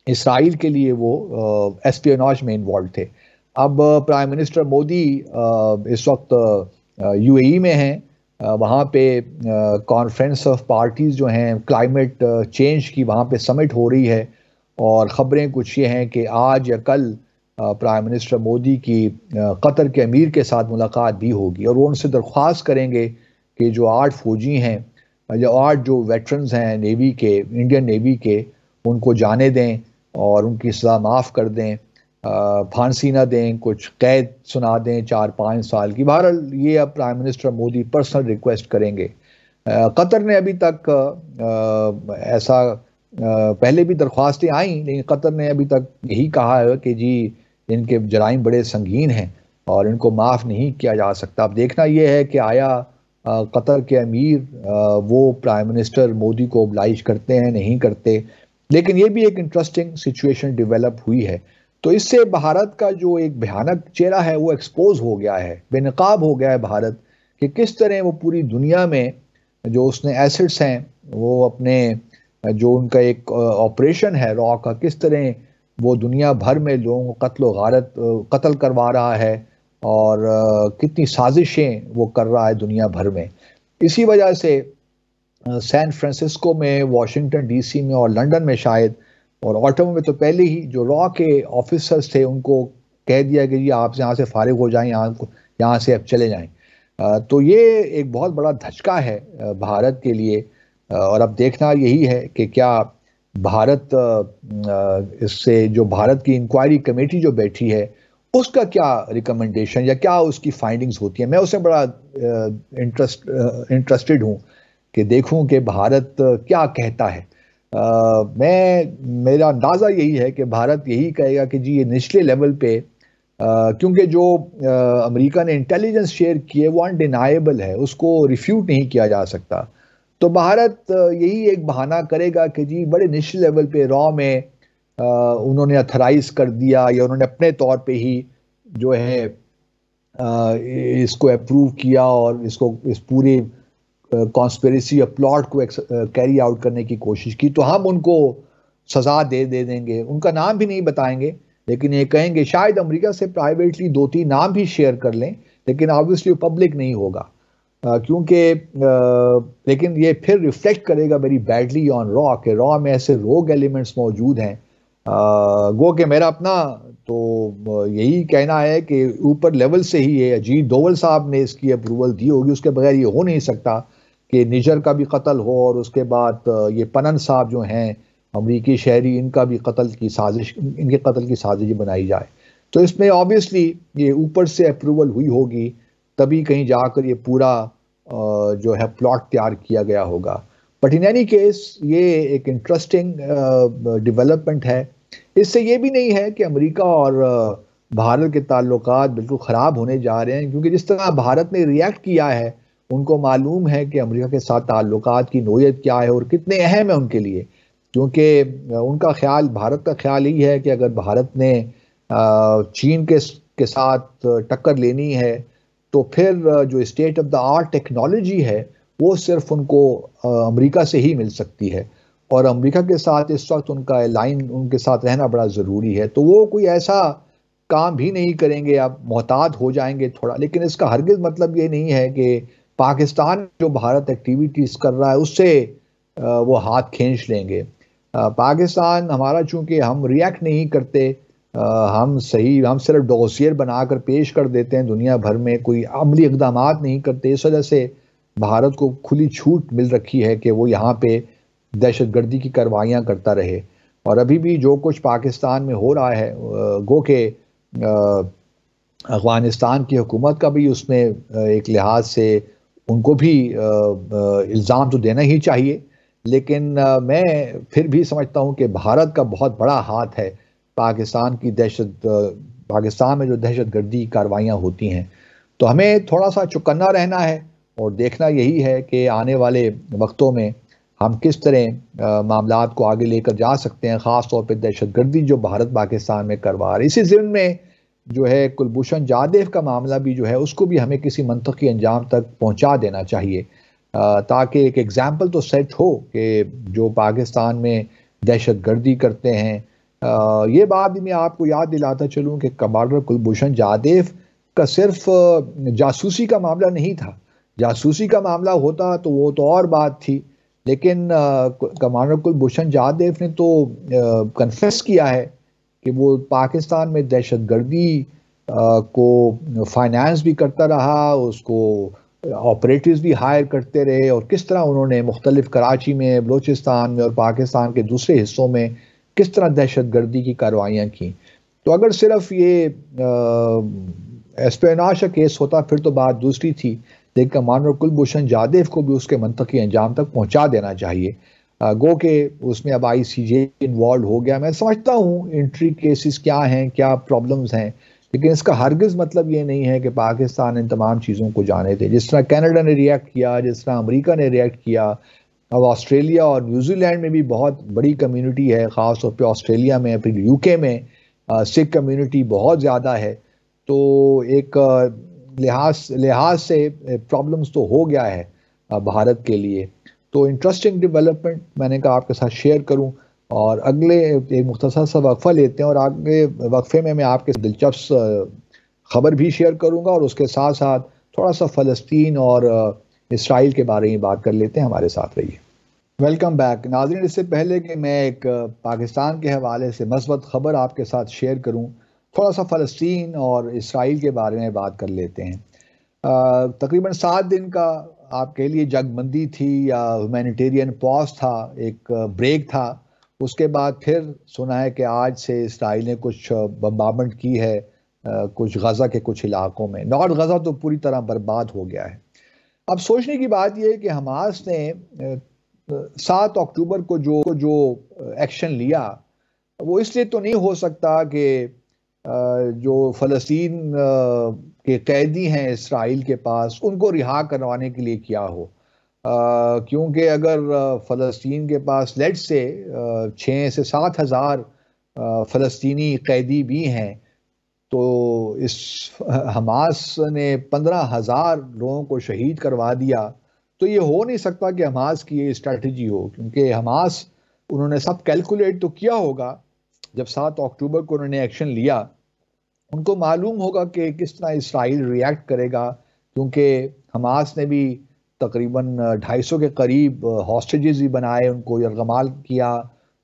Speaker 1: اسرائیل کے لیے وہ ایسپیوناج میں انوالوڈ تھے۔ اب پرائم منسٹر مودی اس وقت یو اے ای میں ہیں، وہاں پہ کانفرنس آف پارٹیز جو ہیں کلائمیٹ چینج کی وہاں پہ سمٹ ہو رہی ہے، اور خبریں کچھ یہ ہیں کہ آج یا کل پرائم منسٹر مودی کی قطر کے امیر کے ساتھ ملاقات بھی ہوگی، اور وہ ان سے درخواست کریں گے کہ جو 8 فوجی ہیں یا 8 جو ویٹرنز ہیں نیوی کے، انڈین نیوی کے، ان کو جانے دیں اور ان کی سزا معاف کر دیں، پھانسی نہ دیں، کچھ قید سنا دیں 4-5 سال کی۔ بہرحال یہ اب prime minister Modi personal request کریں گے۔ قطر نے ابھی تک ایسا پہلے بھی درخواستیں آئیں، لیکن قطر نے ابھی تک یہی کہا ہے کہ جی ان کے جرائم بڑے سنگین ہیں اور ان کو معاف نہیں کیا جا سکتا۔ اب دیکھنا یہ ہے کہ آیا قطر کے امیر وہ پرائم منسٹر مودی کو oblige کرتے ہیں نہیں کرتے، لیکن یہ بھی ایک انٹرسٹنگ سچویشن ڈیولپ ہوئی ہے۔ تو اس سے بھارت کا جو ایک بھیانک چہرہ ہے وہ ایکسپوز ہو گیا ہے، بے نقاب ہو گیا ہے بھارت، کہ کس طرح وہ پوری دنیا میں جو اس نے ایسٹس ہیں، وہ اپنے جو ان کا ایک آپریشن ہے را کا، کس طرح وہ دنیا بھر میں لوگوں کو قتل و غارت قتل کروا رہا ہے اور کتنی سازشیں وہ کر رہا ہے دنیا بھر میں۔ اسی وجہ سے سین فرانسسکو میں، واشنگٹن ڈی سی میں اور لنڈن میں شاید، اور آٹومو میں تو پہلے ہی جو را کے آفیسرز تھے ان کو کہہ دیا کہ جی آپ یہاں سے فارغ ہو جائیں، یہاں سے اب چلے جائیں۔ تو یہ ایک بہت بڑا دھچکا ہے بھارت کے لیے، اور اب دیکھنا یہی ہے کہ کیا بھارت اس سے جو بھارت کی انکوائری کمیٹی جو بیٹھی ہے اس کا کیا ریکمنڈیشن یا کیا اس کی فائنڈنگز ہوتی ہیں۔ میں اسے بڑا انٹرسٹڈ ہوں کہ دیکھوں کہ بھارت کیا کہتا ہے۔ میرا اندازہ یہی ہے کہ بھارت یہی کہے گا کہ جی یہ نچلے لیول پہ، کیونکہ جو امریکہ نے انٹیلیجنس شیئر کی ہے وہ انڈینائبل ہے، اس کو ریفیوٹ نہیں کیا جا سکتا۔ تو بھارت یہی ایک بہانہ کرے گا کہ جی بڑے نچلے لیول پہ را میں انہوں نے اتھرائز کر دیا یا انہوں نے اپنے طور پہ ہی جو ہے اس کو اپروو کیا اور اس پورے کانسپیریسی یا پلاٹ کو کیری آؤٹ کرنے کی کوشش کی، تو ہم ان کو سزا دے دیں گے۔ ان کا نام بھی نہیں بتائیں گے، لیکن یہ کہیں گے، شاید امریکہ سے پرائیویٹلی 2-3 نام بھی شیئر کر لیں، لیکن آبویسلی پبلک نہیں ہوگا، کیونکہ لیکن یہ پھر ریفلیکٹ کرے گا ویری بیڈلی آن را، کہ را میں ایسے روگ ایلیمنٹس موجود ہیں۔ گو کہ میرا اپنا تو یہی کہنا ہے کہ اوپر لیول سے ہی یہ اجیت ڈوول صاحب نے اس کی اپروول دی ہوگی، اس کے بغیر یہ ہو نہیں سکتا کہ نجر کا بھی قتل ہو اور اس کے بعد یہ پنن صاحب جو ہیں امریکی شہری، ان کا بھی قتل کی سازش بنائی جائے۔ تو اس میں آبویسلی یہ اوپر سے اپروول ہوئی ہوگی، تبھی کہیں جا کر یہ پورا جو ہے پلاٹ تیار کیا گیا ہوگا۔ بٹ ان اینی کیس یہ ایک انٹرسٹنگ ڈیولپمنٹ ہے۔ اس سے یہ بھی نہیں ہے کہ امریکہ اور بھارت کے تعلقات بالکل خراب ہونے جا رہے ہیں، کیونکہ جس طرح بھارت نے ریئیکٹ کیا ہے، ان کو معلوم ہے کہ امریکہ کے ساتھ تعلقات کی نوعیت کیا ہے اور کتنے اہم ہیں ان کے لیے، کیونکہ ان کا خیال، بھارت کا خیال یہی ہے کہ اگر بھارت نے چین کے ساتھ ٹکر لینی ہے تو پھر جو state of the art technology ہے وہ صرف ان کو امریکہ سے ہی مل سکتی ہے، اور امریکہ کے ساتھ اس وقت ان کا لائن، ان کے ساتھ رہنا بڑا ضروری ہے۔ تو وہ کوئی ایسا کام بھی نہیں کریں گے، اب محتاط ہو جائیں گے تھوڑا، لیکن اس کا ہرگز مطلب یہ نہیں ہے کہ پاکستان جو بھارت ایکٹیویٹیز کر رہا ہے اس سے وہ ہاتھ کھینچ لیں گے۔ پاکستان ہمارا، چونکہ ہم ریئیکٹ نہیں کرتے، ہم صرف ڈوسیئر بنا کر پیش کر دیتے ہیں دنیا بھر میں، کوئی عملی اقدامات نہیں کرتے، اس وجہ سے بھارت کو کھلی چھوٹ مل رکھی ہے کہ وہ یہاں پہ دہشت گردی کی کارروائیاں کرتا رہے۔ اور ابھی بھی جو کچھ پاکستان میں ہو رہا ہے، گو کہ افغانستان کی حکومت کا بھی اس میں ایک لحاظ سے ان کو بھی الزام تو دینا ہی چاہیے، لیکن میں پھر بھی سمجھتا ہوں کہ بھارت کا بہت بڑا ہاتھ ہے پاکستان میں جو دہشت گردی کارروائیاں ہوتی ہیں۔ تو ہمیں تھوڑا سا چوکنا رہنا ہے اور دیکھنا یہی ہے کہ آنے والے وقتوں میں ہم کس طرح معاملات کو آگے لے کر جا سکتے ہیں، خاص طور پہ دہشت گردی جو بھارت پاکستان میں کروا رہا ہے۔ اسی ضمن میں جو ہے کلبھوشن جادیو کا معاملہ بھی جو ہے اس کو بھی ہمیں کسی منطقی انجام تک پہنچا دینا چاہیے، تاکہ ایک ایگزامپل تو سیٹ ہو کہ جو پاکستان میں دہشت گردی کرتے ہیں۔ یہ بات بھی میں آپ کو یاد دلاتا چلوں کہ کمانڈر کلبھوشن جادیو کا صرف جاسوسی کا معاملہ نہیں تھا، جاسوسی کا معاملہ ہوتا تو وہ تو اور بات تھی، لیکن کمانڈر کلبھوشن جادیو نے تو کنفیس کیا ہے کہ وہ پاکستان میں دہشت گردی کو فائنانس بھی کرتا رہا، اس کو آپریٹرز بھی ہائر کرتے رہے، اور کس طرح انہوں نے مختلف کراچی میں، بلوچستان میں اور پاکستان کے دوسرے حصوں میں کس طرح دہشت گردی کی کارروائیاں کی. تو اگر صرف یہ اسپیناش کا کیس ہوتا پھر تو بات دوسری تھی، لیکن کمانڈر کلبھوشن جادیو کو بھی اس کے منطقی انجام تک پہنچا دینا چاہیے. گو کہ اس میں اب ICJ انوالو ہو گیا. میں سمجھتا ہوں انٹری کیسز کیا ہیں، کیا پرابلمز ہیں، لیکن اس کا ہرگز مطلب یہ نہیں ہے کہ پاکستان ان تمام چیزوں کو جانے دے. جس طرح کینیڈا نے ریئیکٹ کیا، جس طرح امریکہ نے ریئیکٹ کیا، اب آسٹریلیا اور نیوزی لینڈ میں بھی بہت بڑی کمیونٹی ہے، خاص طور پہ آسٹریلیا میں، پھر UK میں سکھ کمیونٹی بہت زیادہ ہے. تو ایک لحاظ سے پرابلمز تو ہو گیا ہے بھارت کے لیے. تو انٹرسٹنگ ڈیولپمنٹ میں نے کہا آپ کے ساتھ شیئر کروں، اور اگلے ایک مختصر سا وقفہ لیتے ہیں، اور آگے وقفے میں آپ کے دلچسپ خبر بھی شیئر کروں گا، اور اس کے ساتھ ساتھ تھوڑا سا فلسطین اور اسرائیل کے بارے میں بات کر لیتے ہیں. ہمارے ساتھ رہیے. ویلکم بیک ناظرین. اس سے پہلے کہ میں ایک پاکستان کے حوالے سے مثبت خبر آپ کے ساتھ شیئر کروں، تھوڑا سا فلسطین اور اسرائیل کے بارے میں بات کر لیتے ہیں. تقریباً 7 دن کا آپ کے لیے جنگ بندی تھی یا ہیومینیٹیرین پاز تھا، ایک بریک تھا. اس کے بعد پھر سنا ہے کہ آج سے اسرائیل نے کچھ بمبارمنٹ کی ہے کچھ غزہ کے کچھ علاقوں میں. نارتھ غزہ تو پوری طرح برباد ہو گیا ہے. اب سوچنے کی بات یہ ہے کہ حماس نے 7 اکتوبر کو جو ایکشن لیا، وہ اس لیے تو نہیں ہو سکتا کہ جو فلسطین کے قیدی ہیں اسرائیل کے پاس ان کو رہا کروانے کے لیے کیا ہو، کیونکہ اگر فلسطین کے پاس لیٹ سے 6 سے 7 ہزار فلسطینی قیدی بھی ہیں، تو اس حماس نے 15,000 لوگوں کو شہید کروا دیا. تو یہ ہو نہیں سکتا کہ حماس کی یہ اسٹریٹجی ہو، کیونکہ حماس انہوں نے سب کیلکولیٹ تو کیا ہوگا. جب 7 اکتوبر کو انہوں نے ایکشن لیا، ان کو معلوم ہوگا کہ کس طرح اسرائیل ریئیکٹ کرے گا، کیونکہ حماس نے بھی تقریباً 250 کے قریب ہاسٹیجز بھی بنائے، ان کو یرغمال کیا،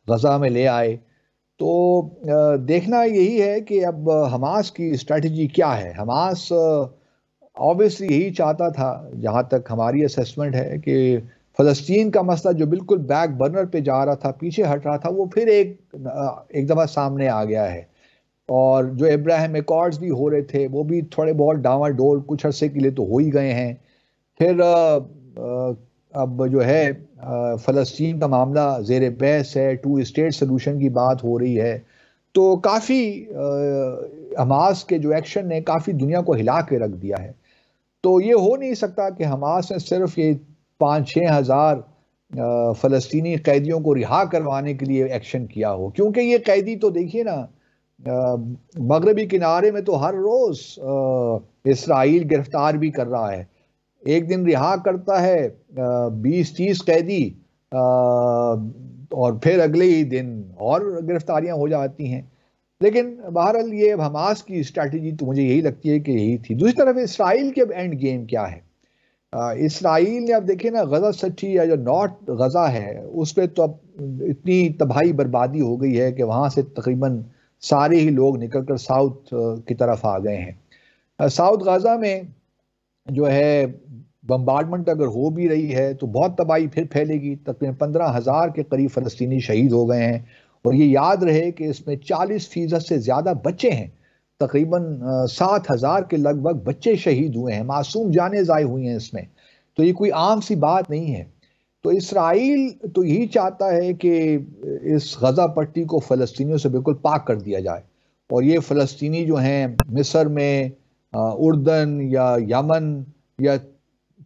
Speaker 1: غزہ میں لے آئے. تو دیکھنا یہی ہے کہ اب حماس کی اسٹریٹجی کیا ہے. حماس آبویسلی یہی چاہتا تھا، جہاں تک ہماری اسیسمنٹ ہے، کہ فلسطین کا مسئلہ جو بالکل بیک برنر پہ جا رہا تھا، پیچھے ہٹ رہا تھا، وہ پھر ایک دفعہ سامنے آ گیا ہے. اور جو ابراہیم ایکارڈز بھی ہو رہے تھے وہ بھی تھوڑے بہت ڈاواں ڈول کچھ عرصے کے لیے تو ہو ہی گئے ہیں. پھر اب جو ہے فلسطین کا معاملہ زیر بحث ہے، 2 اسٹیٹ سلوشن کی بات ہو رہی ہے. تو کافی حماس کے جو ایکشن نے کافی دنیا کو ہلا کے رکھ دیا ہے. تو یہ ہو نہیں سکتا کہ حماس نے صرف یہ 5-6 ہزار فلسطینی قیدیوں کو رہا کروانے کے لیے ایکشن کیا ہو، کیونکہ یہ قیدی تو دیکھیے نا، مغربی کنارے میں تو ہر روز اسرائیل گرفتار بھی کر رہا ہے. ایک دن رہا کرتا ہے 20-30 قیدی، اور پھر اگلے ہی دن اور گرفتاریاں ہو جاتی ہیں. لیکن بہرحال یہ حماس کی اسٹریٹجی تو مجھے یہی لگتی ہے کہ یہی تھی. دوسری طرف اسرائیل کے اب اینڈ گیم کیا ہے. اسرائیل نے اب دیکھیں نا، غزہ سٹی یا جو نارتھ غزہ ہے اس پہ تو اب اتنی تباہی بربادی ہو گئی ہے کہ وہاں سے تقریباً سارے ہی لوگ نکل کر ساؤتھ کی طرف آ گئے ہیں. ساؤتھ غزہ میں جو ہے بمبارڈمنٹ اگر ہو بھی رہی ہے تو بہت تباہی پھر پھیلے گی. تقریباً 15,000 کے قریب فلسطینی شہید ہو گئے ہیں، اور یہ یاد رہے کہ اس میں 40% سے زیادہ بچے ہیں. تقریباً 7,000 کے لگ بھگ بچے شہید ہوئے ہیں، معصوم جانیں ضائع ہوئی ہیں اس میں. تو یہ کوئی عام سی بات نہیں ہے. تو اسرائیل تو یہی چاہتا ہے کہ اس غزہ پٹی کو فلسطینیوں سے بالکل پاک کر دیا جائے، اور یہ فلسطینی جو ہیں مصر میں، اردن یا یمن یا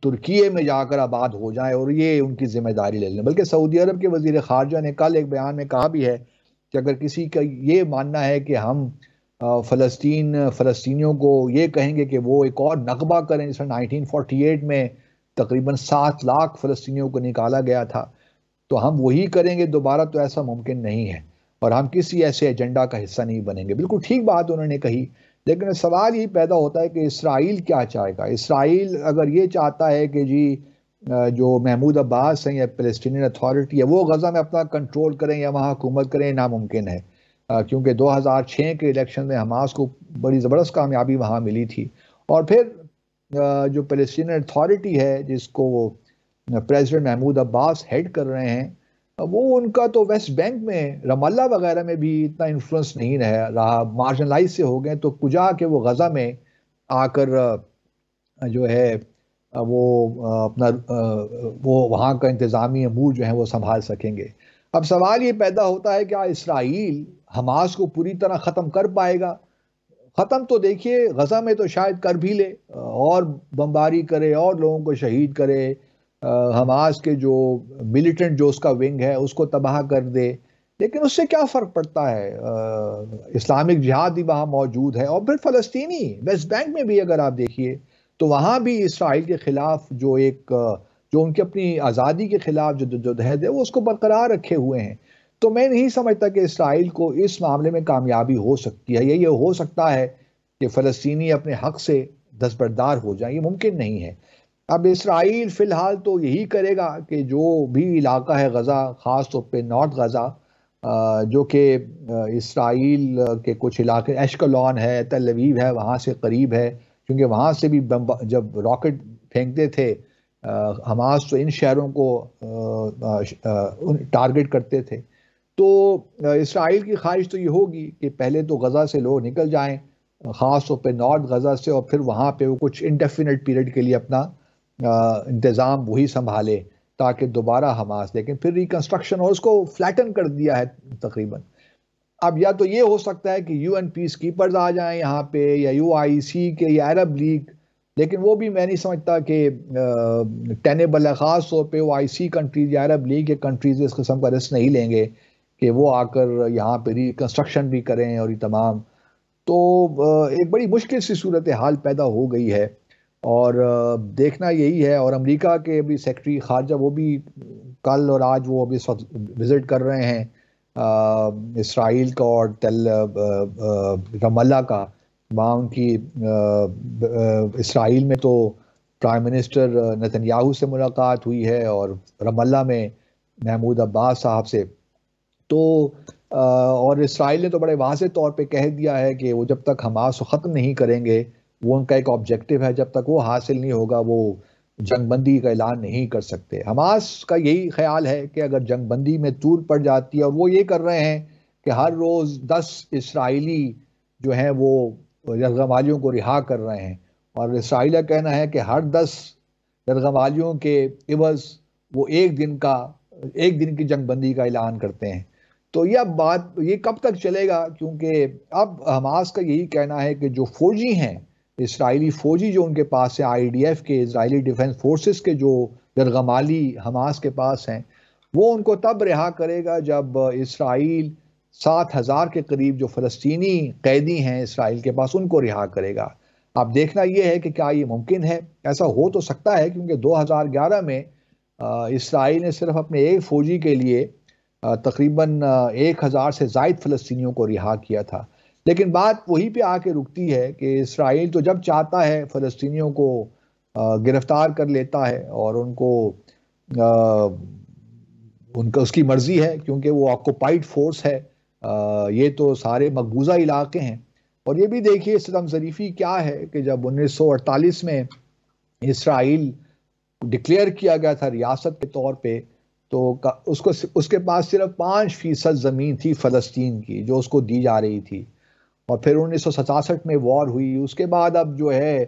Speaker 1: ترکیے میں جا کر آباد ہو جائیں اور یہ ان کی ذمہ داری لے لیں. بلکہ سعودی عرب کے وزیر خارجہ نے کل ایک بیان میں کہا بھی ہے کہ اگر کسی کا یہ ماننا ہے کہ ہم فلسطینیوں کو یہ کہیں گے کہ وہ ایک اور نغبہ کریں، جیسے 1948 میں تقریباً 7 لاکھ فلسطینیوں کو نکالا گیا تھا، تو ہم وہی کریں گے دوبارہ، تو ایسا ممکن نہیں ہے، اور ہم کسی ایسے ایجنڈا کا حصہ نہیں بنیں گے. بالکل ٹھیک بات انہوں نے کہی. لیکن سوال یہ پیدا ہوتا ہے کہ اسرائیل کیا چاہے گا. اسرائیل اگر یہ چاہتا ہے کہ جی جو محمود عباس ہیں یا فلسطینین اتھارٹی ہے وہ غزہ میں اپنا کنٹرول کریں یا وہاں حکومت کریں، ناممکن ہے. کیونکہ 2006 کے الیکشن میں حماس کو بڑی زبردست کامیابی وہاں ملی تھی. اور پھر جو فلسطینی اتھارٹی ہے جس کو پریزیڈنٹ محمود عباس ہیڈ کر رہے ہیں، وہ ان کا تو ویسٹ بینک میں رام اللہ وغیرہ میں بھی اتنا انفلوئنس نہیں رہا، مارجنلائز سے ہو گئے. تو کجا کہ وہ غزہ میں آ کر جو ہے وہ اپنا وہ وہاں کا انتظامی امور جو ہیں وہ سنبھال سکیں گے. اب سوال یہ پیدا ہوتا ہے کہ اسرائیل حماس کو پوری طرح ختم کر پائے گا؟ ختم تو دیکھیے غزہ میں تو شاید کر بھی لے، اور بمباری کرے اور لوگوں کو شہید کرے، حماس کے جو ملیٹنٹ جو اس کا ونگ ہے اس کو تباہ کر دے، لیکن اس سے کیا فرق پڑتا ہے؟ اسلامک جہاد بھی وہاں موجود ہے. اور پھر فلسطینی ویسٹ بینک میں بھی اگر آپ دیکھیے تو وہاں بھی اسرائیل کے خلاف جو ان کی اپنی آزادی کے خلاف جو جدوجہد ہے وہ اس کو برقرار رکھے ہوئے ہیں. تو میں نہیں سمجھتا کہ اسرائیل کو اس معاملے میں کامیابی ہو سکتی ہے، یا یہ ہو سکتا ہے کہ فلسطینی اپنے حق سے دستبردار ہو جائیں. یہ ممکن نہیں ہے. اب اسرائیل فی الحال تو یہی کرے گا کہ جو بھی علاقہ ہے غزہ، خاص طور پہ نارتھ غزہ، جو کہ اسرائیل کے کچھ علاقے ایشکلون ہے، تل اویو ہے، وہاں سے قریب ہے، کیونکہ وہاں سے بھی جب راکٹ پھینکتے تھے حماس تو ان شہروں کو ٹارگٹ کرتے تھے. تو اسرائیل کی خواہش تو یہ ہوگی کہ پہلے تو غزہ سے لوگ نکل جائیں، خاص طور پہ نارتھ غزہ سے، اور پھر وہاں پہ وہ کچھ انڈیفینٹ پیریڈ کے لیے اپنا انتظام وہی سنبھالے تاکہ دوبارہ حماس، لیکن پھر ریکنسٹرکشن اور اس کو فلیٹن کر دیا ہے تقریباً. اب یا تو یہ ہو سکتا ہے کہ یو این پیس کیپرز آ جائیں یہاں پہ، یا یو آئی سی کے، یا عرب لیگ، لیکن وہ بھی میں نہیں سمجھتا کہ ٹینیبل ہے. خاص طور پہ وہ آئی سی کنٹریز یا عرب لیگ کے کنٹریز اس قسم کا رسک نہیں لیں گے کہ وہ آ کر یہاں پہ ریکنسٹرکشن بھی کریں اور یہ تمام. تو ایک بڑی مشکل سی صورتحال پیدا ہو گئی ہے، اور دیکھنا یہی ہے. اور امریکہ کے ابھی سیکرٹری خارجہ وہ بھی کل اور آج وہ ابھی اس وقت وزٹ کر رہے ہیں اسرائیل کا اور رام اللہ کا. وہاں ان کی اسرائیل میں تو پرائم منسٹر نتن یاہو سے ملاقات ہوئی ہے، اور رام اللہ میں محمود عباس صاحب سے. تو اور اسرائیل نے تو بڑے واضح طور پہ کہہ دیا ہے کہ وہ جب تک حماس کو ختم نہیں کریں گے، وہ ان کا ایک آبجیکٹو ہے، جب تک وہ حاصل نہیں ہوگا وہ جنگ بندی کا اعلان نہیں کر سکتے. حماس کا یہی خیال ہے کہ اگر جنگ بندی میں طول پڑ جاتی ہے، اور وہ یہ کر رہے ہیں کہ ہر روز 10 اسرائیلی جو ہیں وہ یرغمالیوں کو رہا کر رہے ہیں، اور اسرائیل کا کہنا ہے کہ ہر 10 یرغمالیوں کے عوض وہ ایک دن کی جنگ بندی کا اعلان کرتے ہیں. تو یہ کب تک چلے گا؟ کیونکہ اب حماس کا یہی کہنا ہے کہ جو فوجی ہیں، اسرائیلی فوجی جو ان کے پاس ہیں، آئی ڈی ایف کے، اسرائیلی ڈیفنس فورسز کے جو یرغمالی حماس کے پاس ہیں، وہ ان کو تب رہا کرے گا جب اسرائیل 7,000 کے قریب جو فلسطینی قیدی ہیں اسرائیل کے پاس ان کو رہا کرے گا. اب دیکھنا یہ ہے کہ کیا یہ ممکن ہے. ایسا ہو تو سکتا ہے، کیونکہ 2011 میں اسرائیل نے صرف اپنے ایک فوجی کے لیے تقریباً 1,000 سے زائد فلسطینیوں کو رہا کیا تھا. لیکن بات وہی پہ آ کے رکتی ہے کہ اسرائیل تو جب چاہتا ہے فلسطینیوں کو گرفتار کر لیتا ہے، اور اس کی مرضی ہے، کیونکہ وہ آکوپائیڈ فورس ہے. یہ تو سارے مقبوضہ علاقے ہیں. اور یہ بھی دیکھیے ستم ظریفی کیا ہے کہ جب 1948 میں اسرائیل ڈکلیئر کیا گیا تھا ریاست کے طور پہ، تو اس کے پاس صرف 5% زمین تھی فلسطین کی جو اس کو دی جا رہی تھی. اور پھر 1967 میں وار ہوئی. اس کے بعد اب جو ہے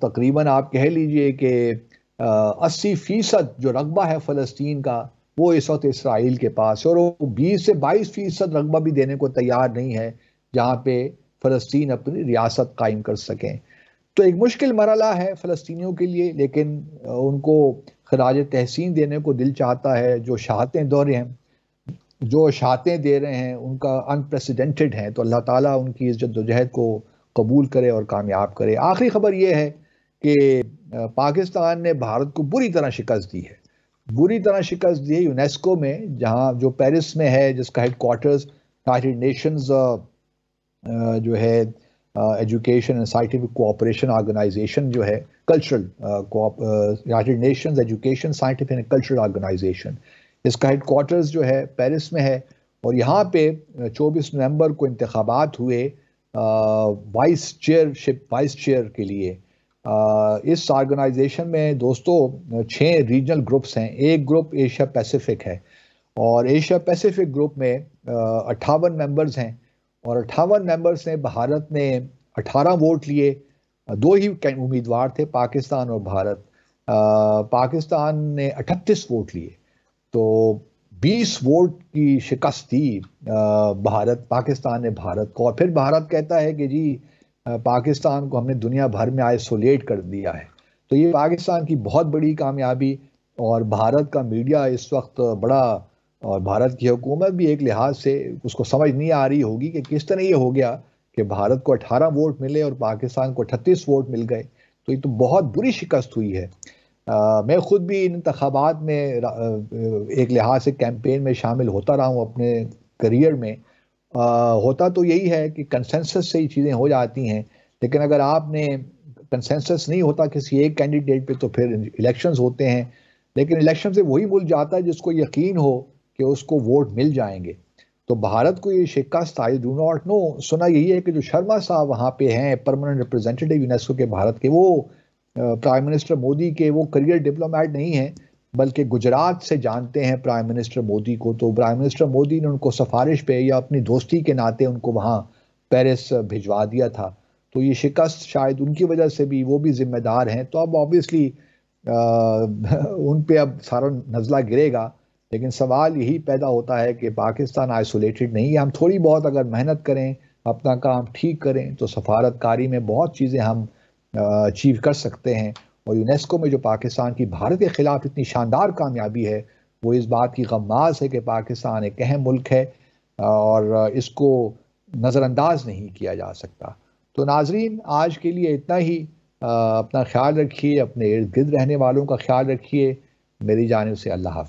Speaker 1: تقریباً آپ کہہ لیجئے کہ 80% جو رقبہ ہے فلسطین کا وہ اس وقت اسرائیل کے پاس ہے، اور وہ 20 سے 22% رقبہ بھی دینے کو تیار نہیں ہے جہاں پہ فلسطین اپنی ریاست قائم کر سکیں. تو ایک مشکل مرحلہ ہے فلسطینیوں کے لیے، لیکن ان کو خراج تحسین دینے کو دل چاہتا ہے. جو شہادتیں دے رہے ہیں ان کا انپریسیڈنٹڈ ہیں. تو اللہ تعالیٰ ان کی اس جدوجہد کو قبول کرے اور کامیاب کرے. آخری خبر یہ ہے کہ پاکستان نے بھارت کو بری طرح شکست دی ہے، یونیسکو میں، جہاں جو پیرس میں ہے، جس کا ہیڈ کوارٹرز یونائیٹڈ نیشنز جو ہے education and scientific cooperation organisation جو ہے، cultural United Nations education scientific and cultural organisation, اس کا ہیڈ کوارٹرز جو ہے پیرس میں ہے. اور یہاں پہ 24 نومبر کو انتخابات ہوئے وائس چیئر کے لیے۔ اس آرگنائزیشن میں دوستو 6 ریجنل گروپس ہیں، ایک گروپ ایشیا پیسیفک ہے، اور ایشیا پیسیفک گروپ میں 58 ممبرز ہیں، اور 58 ممبرز نے بھارت نے 18 ووٹ لیے، 2 ہی امیدوار تھے، پاکستان اور بھارت۔ پاکستان نے 38 ووٹ لیے، تو 20 ووٹ کی شکست دی پاکستان نے بھارت کو، اور پھر بھارت کہتا ہے کہ جی پاکستان کو ہم نے دنیا بھر میں آئسولیٹ کر دیا ہے۔ تو یہ پاکستان کی بہت بڑی کامیابی، اور بھارت کا میڈیا اس وقت بڑا، اور بھارت کی حکومت بھی ایک لحاظ سے اس کو سمجھ نہیں آ رہی ہوگی کہ کس طرح یہ ہو گیا کہ بھارت کو 18 ووٹ ملے اور پاکستان کو 38 ووٹ مل گئے۔ تو یہ تو بہت بری شکست ہوئی ہے۔ میں خود بھی ان انتخابات میں ایک لحاظ سے کیمپین میں شامل ہوتا رہا ہوں اپنے کریئر میں۔ ہوتا تو یہی ہے کہ کنسنسس سے ہی چیزیں ہو جاتی ہیں، لیکن اگر آپ نے کنسنسس نہیں ہوتا کسی ایک کینڈیڈیٹ پہ تو پھر الیکشنز ہوتے ہیں، لیکن الیکشن سے وہی ملک جاتا ہے جس کو یقین ہو کہ اس کو ووٹ مل جائیں گے۔ تو بھارت کو یہ شکست آئی، ڈو ناٹ نو، سنا یہی ہے کہ جو شرما صاحب وہاں پہ ہیں پرماننٹ ریپرزینٹیٹو یونیسکو کے بھارت کے، وہ پرائم منسٹر مودی کے وہ کریئر ڈپلومیٹ نہیں ہیں، بلکہ گجرات سے جانتے ہیں پرائم منسٹر مودی کو۔ تو پرائم منسٹر مودی نے ان کو سفارش پہ یا اپنی دوستی کے ناطے ان کو وہاں پیرس بھجوا دیا تھا۔ تو یہ شکست شاید ان کی وجہ سے بھی، وہ بھی ذمہ دار ہیں۔ تو اب آبویسلی ان پہ اب سارا نزلہ گرے گا، لیکن سوال یہی پیدا ہوتا ہے کہ پاکستان آئسولیٹڈ نہیں ہے۔ ہم تھوڑی بہت اگر محنت کریں، اپنا کام ٹھیک کریں، تو سفارت کاری میں بہت چیزیں ہم اچیو کر سکتے ہیں۔ اور یونیسکو میں جو پاکستان کی بھارت کے خلاف اتنی شاندار کامیابی ہے، وہ اس بات کی غماز ہے کہ پاکستان ایک اہم ملک ہے اور اس کو نظر انداز نہیں کیا جا سکتا۔ تو ناظرین، آج کے لیے اتنا ہی۔ اپنا خیال رکھیے، اپنے ارد گرد رہنے والوں کا خیال رکھیے۔ میری جانب سے اللہ حافظ۔